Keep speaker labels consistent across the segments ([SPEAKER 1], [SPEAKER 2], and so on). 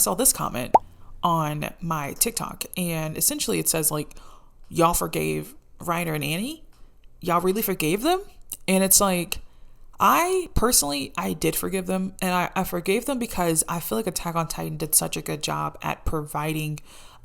[SPEAKER 1] I saw this comment on my TikTok, and essentially it says like, y'all forgave Reiner and Annie? Y'all really forgave them? And it's like, I did forgive them, and I forgave them because I feel like Attack on Titan did such a good job at providing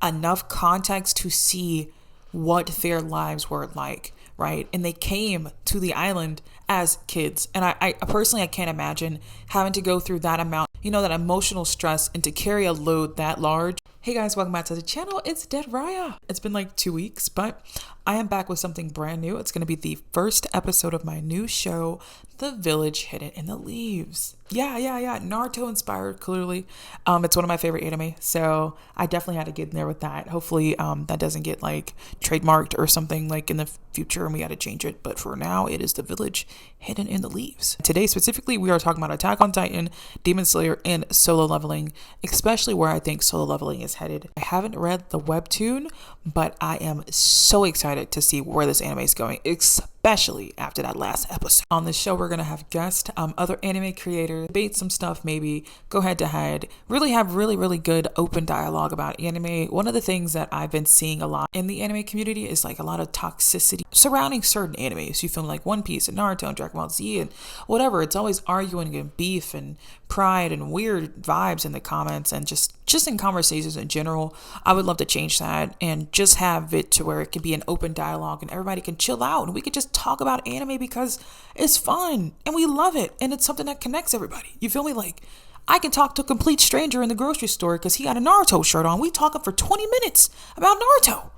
[SPEAKER 1] enough context to see what their lives were like, right? And they came to the island as kids. And I personally, I can't imagine having to go through that amount, that emotional stress, and to carry a load that large. Hey guys, welcome back to the channel. It's Dead Raya. It's been like 2 weeks, but I am back with something brand new. It's going to be the first episode of my new show, The Village Hidden in the Leaves. Yeah. Naruto inspired, clearly. It's one of my favorite anime, so I definitely had to get in there with that. Hopefully, that doesn't get like trademarked or something like in the future and we got to change it. But for now, it is The Village Hidden in the Leaves. Today, specifically, we are talking about Attack on Titan, Demon Slayer, and Solo Leveling, especially where I think Solo Leveling is headed. I haven't read the webtoon, but I am so excited to see where this anime is going, especially after that last episode. On this show, we're going to have guests, other anime creators, debate some stuff, maybe go head to head, really have really good open dialogue about anime. One of the things that I've been seeing a lot in the anime community is like a lot of toxicity surrounding certain animes. You film like One Piece and Naruto and Dragon Ball Z and whatever. It's always arguing and beef and pride and weird vibes in the comments and just in conversations in general. I would love to change that and just have it to where it can be an open dialogue and everybody can chill out and we could just talk about anime because it's fun and we love it and it's something that connects everybody. You feel me? Like, I can talk to a complete stranger in the grocery store because he got a Naruto shirt on. We talking for 20 minutes about Naruto.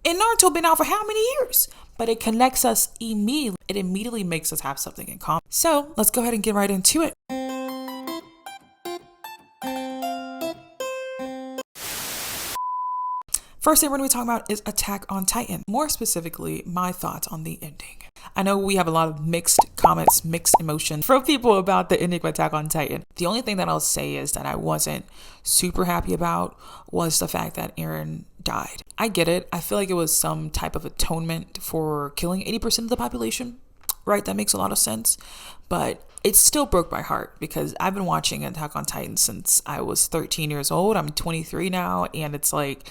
[SPEAKER 1] And Naruto been out for how many years? But it connects us immediately. It immediately makes us have something in common. So let's go ahead and get right into it. First thing we're going to be talking about is Attack on Titan. More specifically, my thoughts on the ending. I know we have a lot of mixed comments, mixed emotions from people about the ending of Attack on Titan. The only thing that I'll say is that I wasn't super happy about was the fact that Eren died. I get it. I feel like it was some type of atonement for killing 80% of the population, right? That makes a lot of sense. But it still broke my heart because I've been watching Attack on Titan since I was 13 years old. I'm 23 now, and it's like,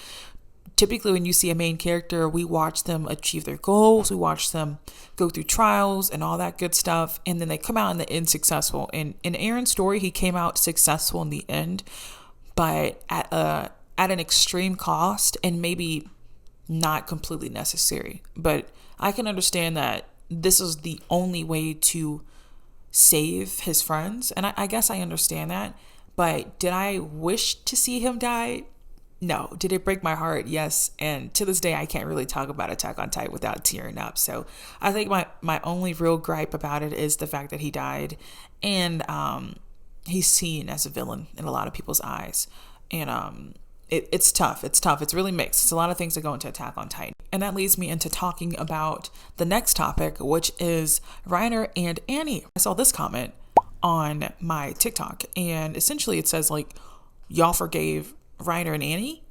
[SPEAKER 1] typically when you see a main character, we watch them achieve their goals, we watch them go through trials and all that good stuff, and then they come out in the end successful. And in Eren's story, he came out successful in the end, but at an extreme cost and maybe not completely necessary. But I can understand that this is the only way to save his friends, and I guess I understand that. But did I wish to see him die? No. Did it break my heart? Yes. And to this day, I can't really talk about Attack on Titan without tearing up. So I think my only real gripe about it is the fact that he died. And he's seen as a villain in a lot of people's eyes. And it's tough. It's tough. It's really mixed. It's a lot of things that go into Attack on Titan. And that leads me into talking about the next topic, which is Reiner and Annie. I saw this comment on my TikTok. And essentially it says like, y'all forgave Reiner and Annie?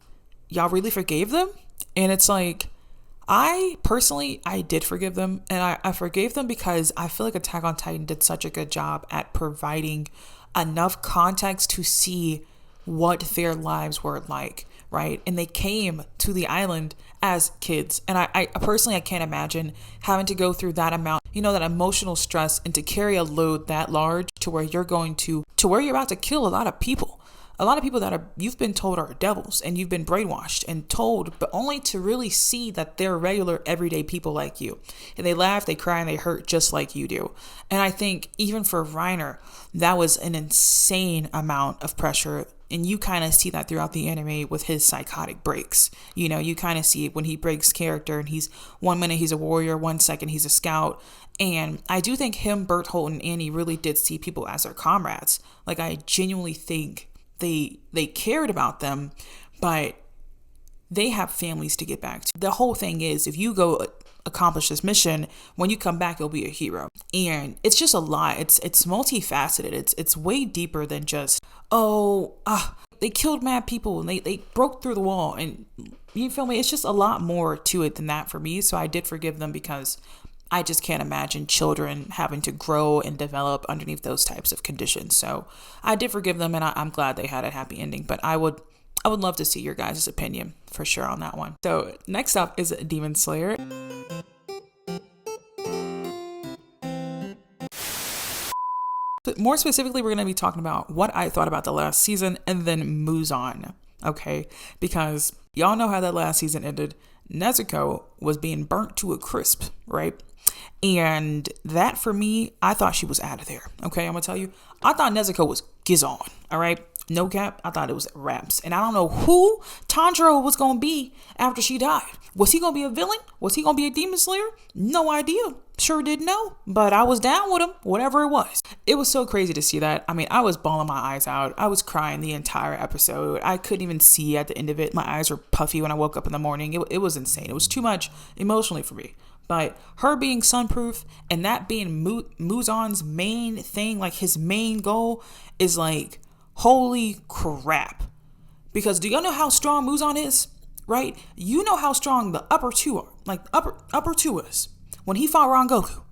[SPEAKER 1] Y'all really forgave them? And it's like, I did forgive them, and I forgave them because I feel like Attack on Titan did such a good job at providing enough context to see what their lives were like, right? And they came to the island as kids. And I personally, I can't imagine having to go through that amount, that emotional stress and to carry a load that large to where you're about to kill a lot of people. A lot of people that you've been told are devils and you've been brainwashed and told, but only to really see that they're regular, everyday people like you. And they laugh, they cry, and they hurt just like you do. And I think even for Reiner, that was an insane amount of pressure. And you kind of see that throughout the anime with his psychotic breaks. You kind of see it when he breaks character and he's 1 minute he's a warrior, 1 second he's a scout. And I do think him, Berthold, and Annie really did see people as their comrades. Like, I genuinely think they cared about them, but they have families to get back to. The whole thing is, if you go accomplish this mission, when you come back, you'll be a hero. And it's just a lot. It's multifaceted. It's way deeper than just, they killed mad people and they broke through the wall. And you feel me? It's just a lot more to it than that for me. So I did forgive them because I just can't imagine children having to grow and develop underneath those types of conditions. So I did forgive them, and I'm glad they had a happy ending. But I would love to see your guys' opinion for sure on that one. So next up is Demon Slayer. But more specifically, we're going to be talking about what I thought about the last season and then moves on, okay? Because y'all know how that last season ended. Nezuko was being burnt to a crisp, right? And that, for me, I thought she was out of there, okay? I'm going to tell you, I thought Nezuko was gone, all right? No cap, I thought it was wraps. And I don't know who Tanjiro was going to be after she died. Was he going to be a villain? Was he going to be a demon slayer? No idea. Sure didn't know. But I was down with him, whatever it was. It was so crazy to see that. I mean, I was bawling my eyes out. I was crying the entire episode. I couldn't even see at the end of it. My eyes were puffy when I woke up in the morning. It was insane. It was too much emotionally for me. But her being sunproof and that being Muzan's main thing, like his main goal, is like, holy crap. Because do y'all know how strong Muzan is? Right? You know how strong the upper two are. Like upper two is. When he fought Rangoku.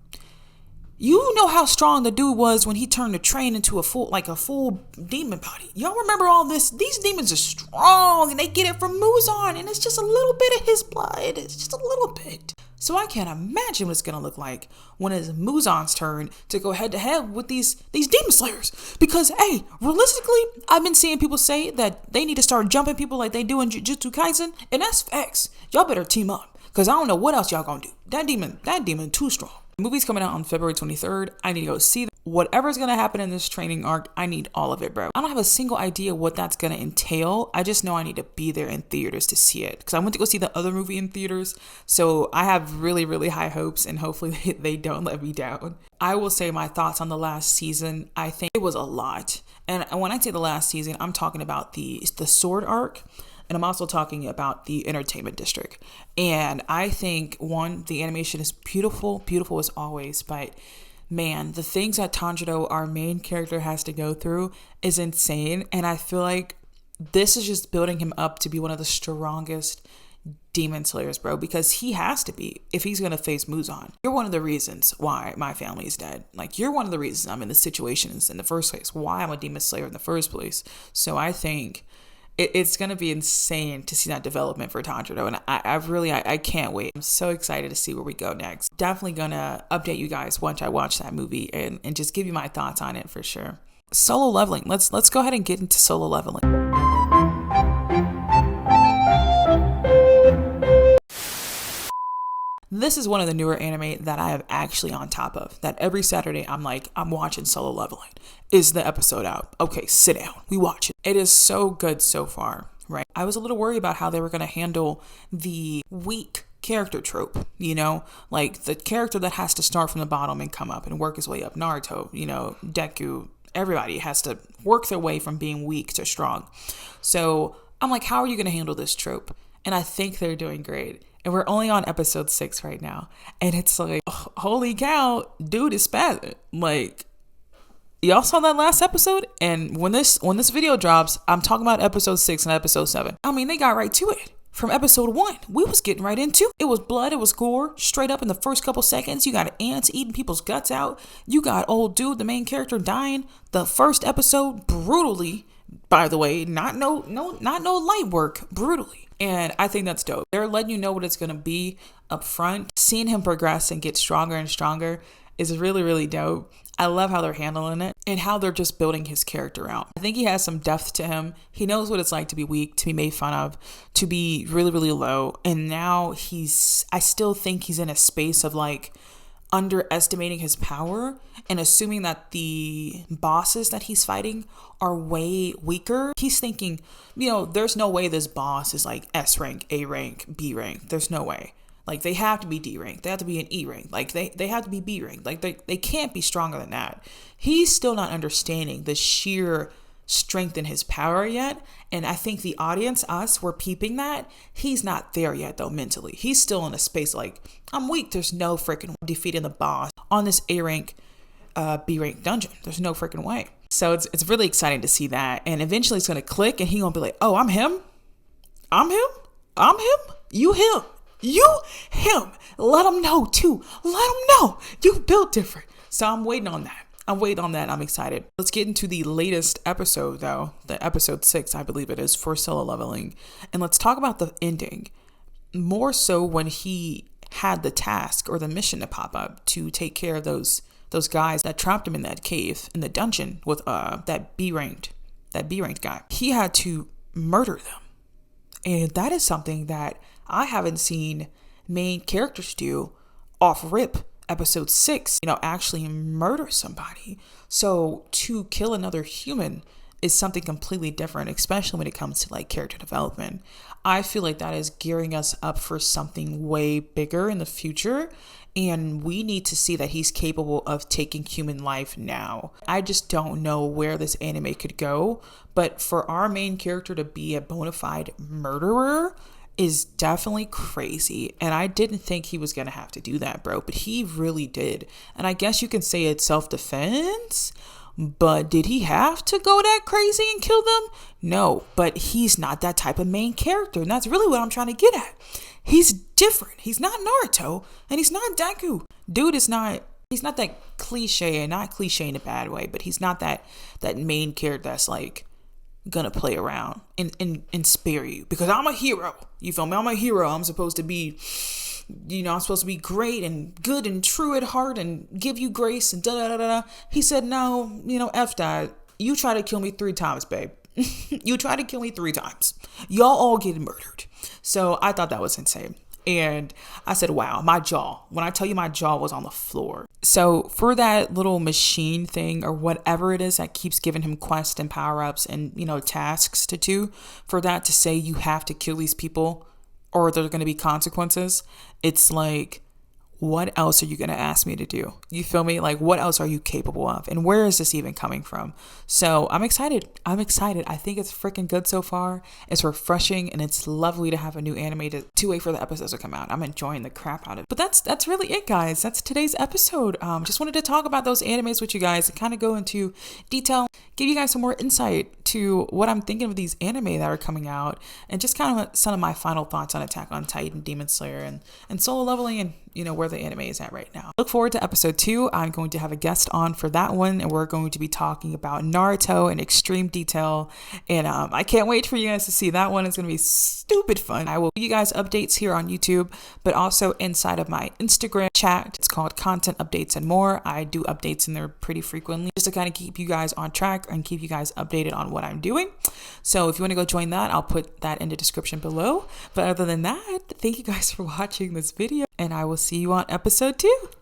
[SPEAKER 1] You know how strong the dude was when he turned the train into a full demon body. Y'all remember all this? These demons are strong and they get it from Muzan, and it's just a little bit of his blood. It's just a little bit. So I can't imagine what it's going to look like when it's Muzan's turn to go head to head with these demon slayers. Because, hey, realistically, I've been seeing people say that they need to start jumping people like they do in Jujutsu Kaisen, and that's facts. Y'all better team up, because I don't know what else y'all gonna do. That demon too strong. The movie's coming out on February 23rd. I need to go see that. Whatever's going to happen in this training arc, I need all of it, bro. I don't have a single idea what that's going to entail. I just know I need to be there in theaters to see it, because I went to go see the other movie in theaters. So I have really, really high hopes, and hopefully they don't let me down. I will say my thoughts on the last season. I think it was a lot. And when I say the last season, I'm talking about the sword arc. And I'm also talking about the entertainment district. And I think, one, the animation is beautiful as always. But man, the things that Tanjiro, our main character, has to go through is insane. And I feel like this is just building him up to be one of the strongest demon slayers, bro. Because he has to be if he's going to face Muzan. You're one of the reasons why my family is dead. Like, you're one of the reasons I'm in this situation in the first place. Why I'm a demon slayer in the first place. So I think it's going to be insane to see that development for Tanjiro. And I can't wait. I'm so excited to see where we go next. Definitely going to update you guys once I watch that movie and just give you my thoughts on it for sure. Solo leveling. Let's go ahead and get into solo leveling. This is one of the newer anime that I have actually on top of. That every Saturday I'm watching Solo Leveling. Is the episode out? Okay, sit down. We watch it. It is so good so far, right? I was a little worried about how they were going to handle the weak character trope, like the character that has to start from the bottom and come up and work his way up. Naruto, Deku, everybody has to work their way from being weak to strong. So I'm like, how are you going to handle this trope? And I think they're doing great. And we're only on episode 6 right now. And it's like, holy cow, dude is spazzing. Like, y'all saw that last episode? And when this video drops, I'm talking about episode 6 and episode 7. I mean, they got right to it. From episode 1, we was getting right into it. It was blood, it was gore, straight up in the first couple seconds. You got ants eating people's guts out. You got old dude, the main character, dying. The first episode, brutally, by the way, not no light work, brutally. And I think that's dope. They're letting you know what it's going to be up front. Seeing him progress and get stronger and stronger is really, really dope. I love how they're handling it and how they're just building his character out. I think he has some depth to him. He knows what it's like to be weak, to be made fun of, to be really, really low. And now I still think he's in a space of like underestimating his power and assuming that the bosses that he's fighting are way weaker. He's thinking, there's no way this boss is like S rank, A rank, B rank. There's no way. Like, they have to be D rank. They have to be an E rank. Like, they have to be B rank. Like, they can't be stronger than that. He's still not understanding the sheer strength in his power yet. And I think the audience, us, we're peeping that. He's not there yet, though, mentally. He's still in a space like, I'm weak. There's no freaking defeating the boss on this A rank, B rank dungeon. There's no freaking way. So it's really exciting to see that. And eventually it's going to click and he's going to be like, oh, I'm him? I'm him? I'm him? You him? Let him know too. Let him know you built different. So I'm waiting on that. I'm excited. Let's get into the latest episode though, the episode 6, I believe it is, for Solo Leveling. And let's talk about the ending. More so when he had the task or the mission to pop up to take care of those guys that trapped him in that cave in the dungeon with that B-ranked guy. He had to murder them. And that is something that I haven't seen main characters do off rip. Episode 6, actually murder somebody. So to kill another human is something completely different, especially when it comes to like character development. I feel like that is gearing us up for something way bigger in the future. And we need to see that he's capable of taking human life now. I just don't know where this anime could go. But for our main character to be a bona fide murderer is definitely crazy. And I didn't think he was going to have to do that, bro. But he really did. And I guess you can say it's self-defense. But did he have to go that crazy and kill them? No, but he's not that type of main character. And that's really what I'm trying to get at. He's different. He's not Naruto and he's not Deku. Dude is not, he's not that cliche, and not cliche in a bad way, but he's not that main character that's like gonna play around and spare you because I'm a hero. You feel me? I'm a hero. I'm supposed to be, I'm supposed to be great and good and true at heart and give you grace and da da da da. He said, no, F that. You try to kill me 3 times, babe. You try to kill me 3 times. Y'all all get murdered. So I thought that was insane. And I said, wow, when I tell you my jaw was on the floor. So for that little machine thing or whatever it is that keeps giving him quests and power-ups and, tasks to do, for that to say you have to kill these people or there's going to be consequences, it's like, what else are you going to ask me to do? You feel me? Like, what else are you capable of? And where is this even coming from? So I'm excited. I think it's freaking good so far. It's refreshing and it's lovely to have a new anime to wait for the episodes to come out. I'm enjoying the crap out of it. But that's really it, guys. That's today's episode. Just wanted to talk about those animes with you guys and kind of go into detail, give you guys some more insight to what I'm thinking of these anime that are coming out, and just kind of some of my final thoughts on Attack on Titan, Demon Slayer, and Solo Leveling, and where the anime is at right now. Look forward to episode 2. I'm going to have a guest on for that one, and we're going to be talking about Naruto in extreme detail, and I can't wait for you guys to see that one. It's going to be stupid fun. I will give you guys updates here on YouTube, but also inside of my Instagram chat. It's called Content Updates and More. I do updates in there pretty frequently just to kind of keep you guys on track and keep you guys updated on what I'm doing. So if you want to go join that, I'll put that in the description below. But other than that, thank you guys for watching this video, and I will see you on episode 2.